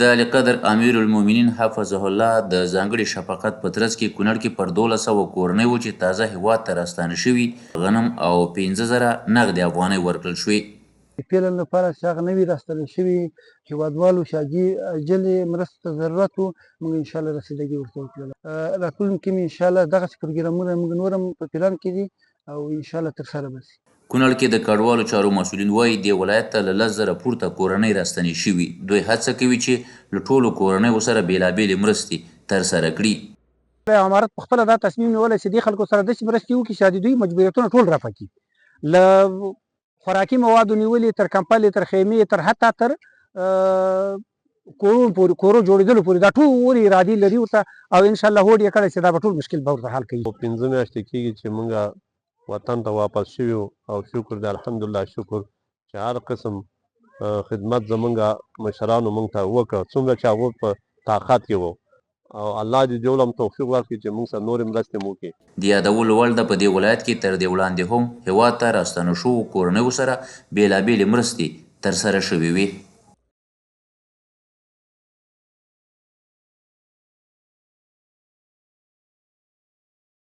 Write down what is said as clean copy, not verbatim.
د علیقدر امیر المؤمنین حفظه الله د ځانګړي شفقت په ترڅ کې کونړ کې پر 1200 کورنۍ وو چې تازه هیواد ته راستانه شوي غنم او 15,000 نغدې افغانۍ ورکړل شوې. فعلا لپاره چې هغه نوي راستنه شوي هیوادوالو چې عاجلې مرستې ته ضرورت و موږ انشاءالله رسیدګي ورته وکړله. راتلونکي کې انشاءالله دغسې پروګرامونه موږ نور هم په پلان کې دي او انشاءالله ترسره به شي. کونړ کې د کډوالو چارو مسؤلین وایي دې ولایت ته له 10,000 پورته کورنۍ راستنې شوي. دوی هڅه کوي چې له ټولو کورنیو سره بېلابېلې مرستې ترسره کړي. امارت په خپله دا تصمیم نیولی چې دې خلکو سره داسې مرستې وکړي چې د دوی مجبوریتونه ټول رفع کړي، له خوراکي موادو نیولې تر کمپلې تر خیمې تر حتی تر کورو جوړېدلو پورې دا ټول ارادې لري ورته او انشاءالله هوډ یې کړی چې دا به ټول مشکل به ورته حل کوي. 15 میاشتې کېږي چې موږ وطن ته واپس شوي او شکر دی الحمدلله شکر چې هر قسم خدمت زمونږ مشرانو موږ ته وکړه څومره چې هغوی په طاقت کې وو او الله دې جوړ هم توفیق ورکړي چې موږ سره نورې مرستې هم وکړي. د یادولو وړ ده په دې ولایت کې تر دې وړاندې هم هیواد ته راستانه شوو کورنیو سره بېلابېلې مرستې ترسره شوې وې.